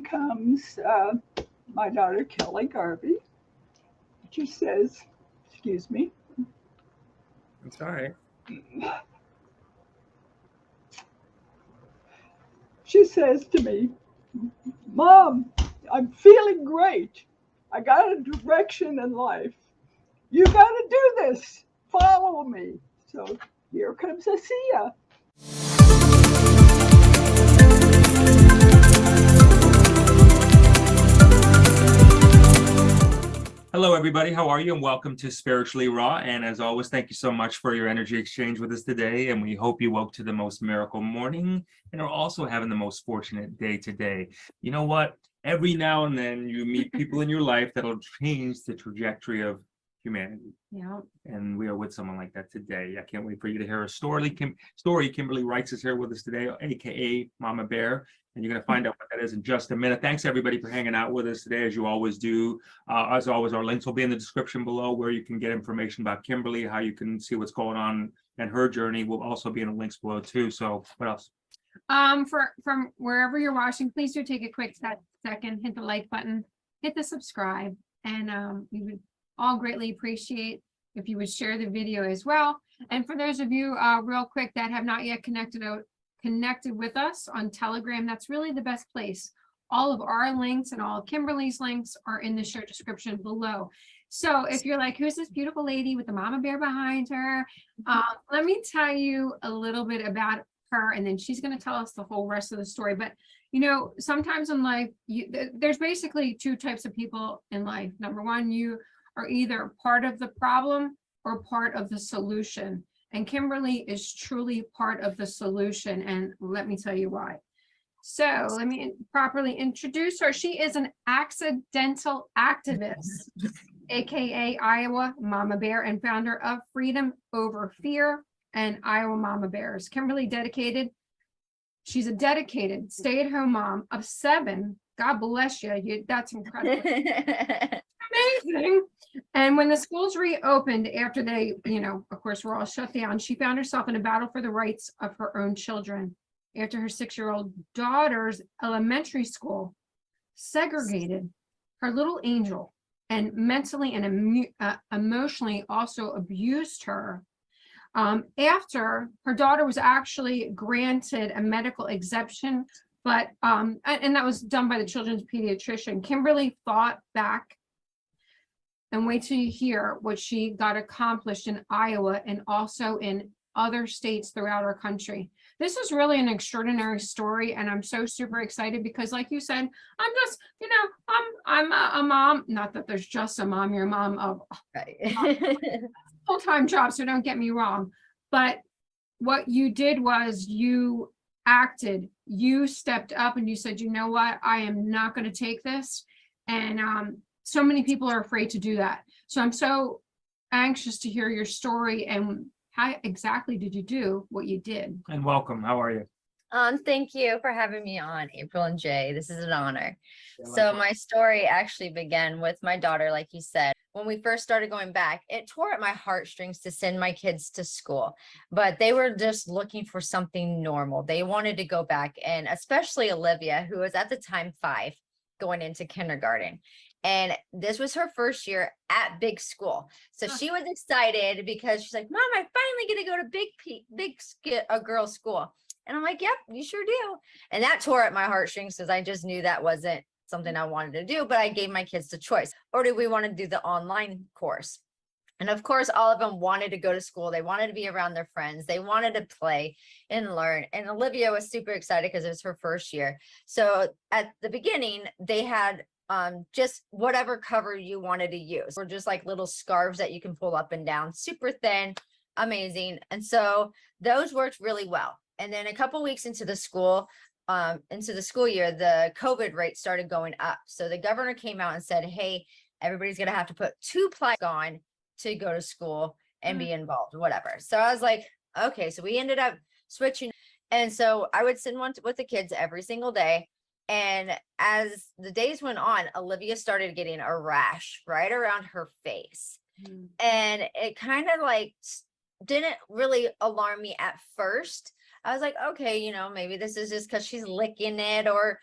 comes my daughter, Kelly Garvey. She says, excuse me. It's all right. She says to me, Mom, I'm feeling great. I got a direction in life. You got to do this. Follow me. So here comes Asia. Hello, everybody. How are you? And welcome to Spiritually Raw. And as always, thank you so much for your energy exchange with us today. And we hope you woke to the most miracle morning and are also having the most fortunate day today. You know what? Every now and then you meet people in your life that'll change the trajectory of humanity. Yeah. And we are with someone like that today. I can't wait for you to hear a story. Kimberly Reicks is here with us today, aka Mama Bear. And you're going to find out what that is in just a minute. Thanks, everybody, for hanging out with us today, as you always do. As always, our links will be in the description below where you can get information about Kimberly, how you can see what's going on, and her journey will also be in the links below, too. So what else? From wherever you're watching, please do take a quick second, hit the like button, hit the subscribe, and we would all greatly appreciate if you would share the video as well. And for those of you real quick that have not yet connected with us on Telegram, that's really the best place. All of our links and all of Kimberly's links are in the show description below. So if you're like, who's this beautiful lady with the mama bear behind her? Let me tell you a little bit about her, and then she's going to tell us the whole rest of the story. But you know, sometimes in life, there's basically two types of people in life. Number one, you are either part of the problem or part of the solution. And Kimberly is truly part of the solution. And let me tell you why. So let me properly introduce her. She is an accidental activist, AKA Iowa Mama Bear, and founder of Freedom Over Fear and Iowa Mama Bears. Kimberly she's a dedicated stay-at-home mom of 7. God bless you. That's incredible. Amazing. And when the schools reopened after they, of course, were all shut down, she found herself in a battle for the rights of her own children after her 6-year-old daughter's elementary school segregated her little angel and mentally and emotionally also abused her. After her daughter was actually granted a medical exemption, but and that was done by the children's pediatrician, Kimberly fought back. And wait till you hear what she got accomplished in Iowa and also in other states throughout our country. This is really an extraordinary story, and I'm so super excited because, like you said, I'm just, I'm a mom. Not that there's just a mom. You're a mom of full-time job, so don't get me wrong. But what you did was you acted. You stepped up and you said, you know what? I am not going to take this. And so many people are afraid to do that. So I'm so anxious to hear your story and how exactly did you do what you did? And welcome. How are you? Thank you for having me on, April and Jay. This is an honor. So my story actually began with my daughter, like you said. When we first started going back, it tore at my heartstrings to send my kids to school, but they were just looking for something normal. They wanted to go back, and especially Olivia, who was at the time 5, going into kindergarten. And this was her first year at big school. So she was excited because she's like, Mom, I'm finally going to go to a girls' school. And I'm like, yep, you sure do. And that tore at my heartstrings because I just knew that wasn't something I wanted to do. But I gave my kids the choice. Or do we want to do the online course? And of course, all of them wanted to go to school. They wanted to be around their friends. They wanted to play and learn. And Olivia was super excited because it was her first year. So at the beginning, they had just whatever cover you wanted to use, or just like little scarves that you can pull up and down, super thin, amazing. And so those worked really well. And then a couple weeks into the school year, the COVID rate started going up. So the governor came out and said, hey, everybody's going to have to put 2 ply on to go to school and be involved, whatever. So I was like, okay, so we ended up switching. And so I would send one with the kids every single day. And as the days went on, Olivia started getting a rash right around her face. And it kind of like didn't really alarm me at first I was like, okay, maybe this is just because she's licking it, or,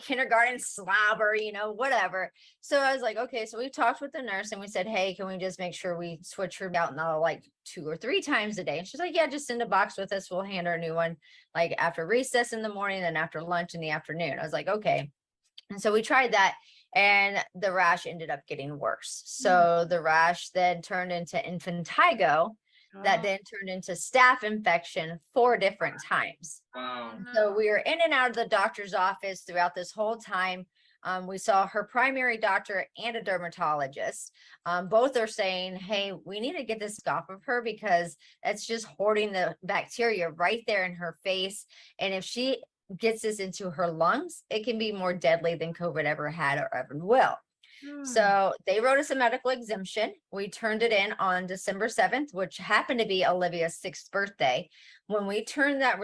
kindergarten slobber, whatever. So I was like, okay. So we talked with the nurse and we said, hey, can we just make sure we switch her out now like 2 or 3 times a day? And she's like, yeah, just send a box with us. We'll hand her a new one, like after recess in the morning and after lunch in the afternoon. I was like, okay. And so we tried that, and the rash ended up getting worse. So the rash then turned into impetigo, that then turned into staph infection 4 different times. Wow. So we were in and out of the doctor's office throughout this whole time. We saw her primary doctor and a dermatologist. Both are saying, hey, we need to get this off of her because it's just hoarding the bacteria right there in her face. And if she gets this into her lungs, it can be more deadly than COVID ever had or ever will. So they wrote us a medical exemption. We turned it in on December 7th, which happened to be Olivia's 6th birthday. When we turned that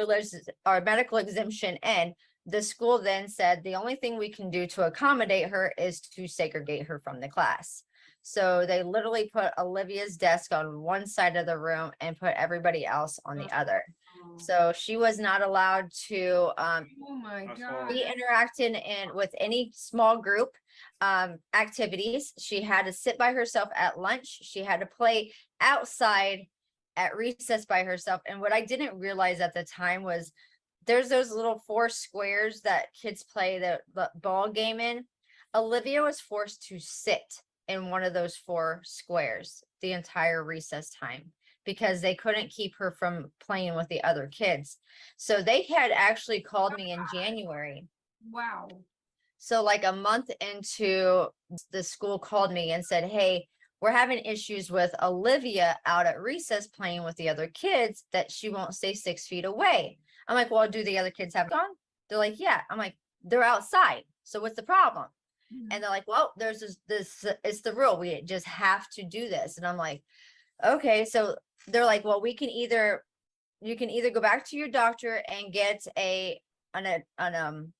our medical exemption in, the school then said the only thing we can do to accommodate her is to segregate her from the class. So they literally put Olivia's desk on one side of the room and put everybody else on the other. So she was not allowed to Oh my God. be interacting with any small group activities. She had to sit by herself at lunch. She had to play outside at recess by herself. And what I didn't realize at the time was there's those little 4 squares that kids play the ball game in. Olivia was forced to sit in one of those 4 squares the entire recess time because they couldn't keep her from playing with the other kids. So they had actually called me in January. Wow. So like a month into, the school called me and said, hey, we're having issues with Olivia out at recess playing with the other kids that she won't stay 6 feet away. I'm like, well, do the other kids have gone? They're like, yeah. I'm like, they're outside. So what's the problem? And they're like, well, there's this it's the rule. We just have to do this. And I'm like, okay. So they're like, well, you can either go back to your doctor and get an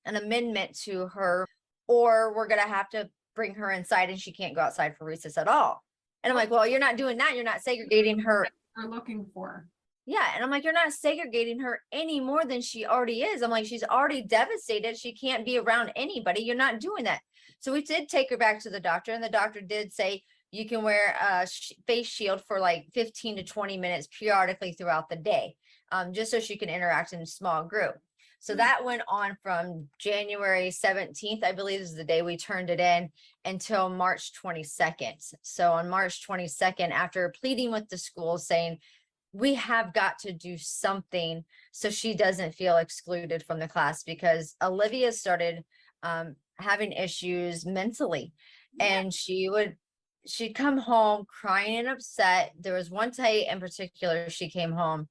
amendment to her, or we're going to have to bring her inside and she can't go outside for recess at all. And I'm like, well, you're not doing that. You're not segregating her. We're looking for. Yeah. And I'm like, you're not segregating her any more than she already is. I'm like, she's already devastated. She can't be around anybody. You're not doing that. So we did take her back to the doctor, and the doctor did say you can wear a face shield for like 15 to 20 minutes periodically throughout the day, just so she can interact in a small group. So that went on from January 17th, I believe is the day we turned it in, until March 22nd. So on March 22nd, after pleading with the school saying, we have got to do something so she doesn't feel excluded from the class, because Olivia started having issues mentally, and she'd come home crying and upset. There was one day in particular, she came home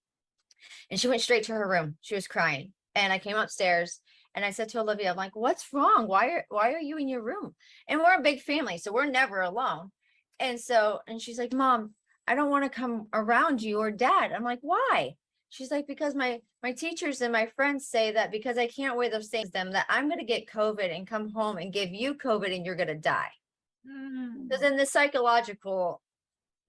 and she went straight to her room. She was crying. And I came upstairs and I said to Olivia, I'm like, what's wrong? Why are you in your room? And we're a big family, so we're never alone. And she's like, Mom, I don't want to come around you or Dad. I'm like, why? She's like, because my teachers and my friends say that because I can't wear those things, that I'm going to get COVID and come home and give you COVID and you're going to die. So then the psychological,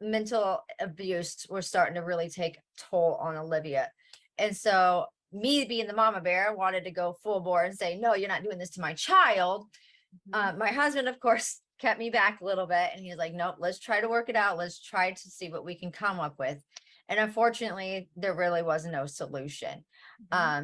mental abuse was starting to really take toll on Olivia. And so me being the mama bear wanted to go full bore and say, no, you're not doing this to my child. My husband, of course, kept me back a little bit, and he was like, nope, let's try to work it out. Let's try to see what we can come up with. And unfortunately, there really was no solution.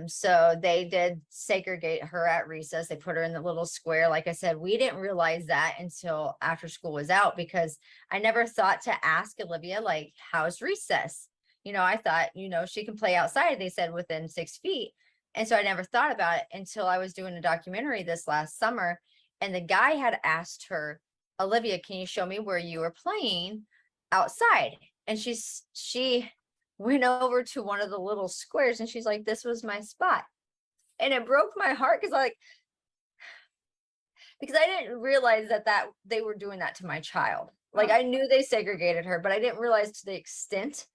So they did segregate her at recess. They put her in the little square. Like I said, we didn't realize that until after school was out, because I never thought to ask Olivia, like, how's recess? I thought, she can play outside, they said, within 6 feet. And so I never thought about it until I was doing a documentary this last summer. And the guy had asked her, Olivia, can you show me where you were playing outside? And she went over to one of the little squares and she's like, this was my spot. And it broke my heart because I didn't realize that they were doing that to my child. Like, I knew they segregated her, but I didn't realize to the extent.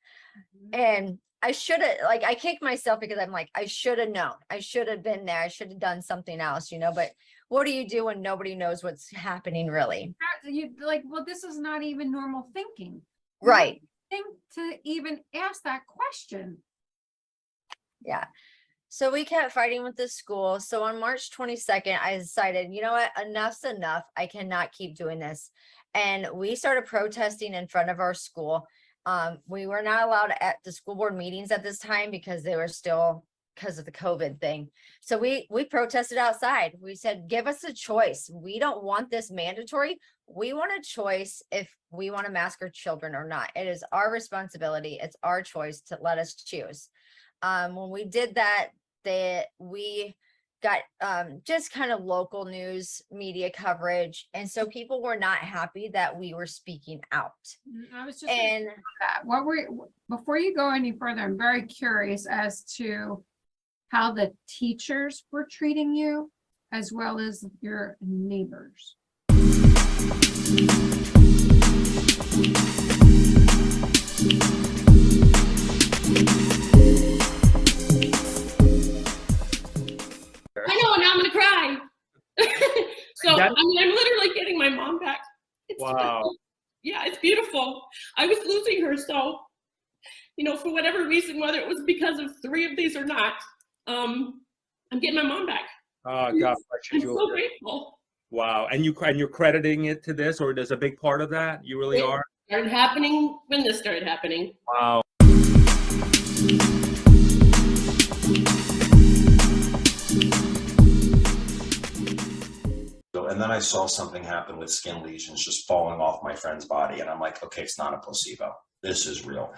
And I should have, I kicked myself because I'm like, I should have known. I should have been there. I should have done something else, but what do you do when nobody knows what's happening really? You well, this is not even normal thinking. Right. Think to even ask that question. Yeah. So we kept fighting with the school. So on March 22nd, I decided, you know what, enough's enough. I cannot keep doing this. And we started protesting in front of our school. We were not allowed at the school board meetings at this time because they were still, because of the COVID thing. So we protested outside. We said, give us a choice. We don't want this mandatory. We want a choice if we want to mask our children or not. It is our responsibility. It's our choice to let us choose. When we did that, we got just kind of local news media coverage. And so people were not happy that we were speaking out. I was just and that. What were, before you go any further, I'm very curious as to how the teachers were treating you as well as your neighbors. I know, now I'm gonna cry. So I'm literally getting my mom back. It's Wow. beautiful. Yeah, it's beautiful. I was losing her, so for whatever reason, whether it was because of 3 of these or not, I'm getting my mom back. Oh, God bless you, I'm Julia. so grateful. Wow. And you're crediting it to this, or there's a big part of that? You really are? It started happening when this started happening. Wow. And then I saw something happen with skin lesions just falling off my friend's body. And I'm like, okay, it's not a placebo. This is real.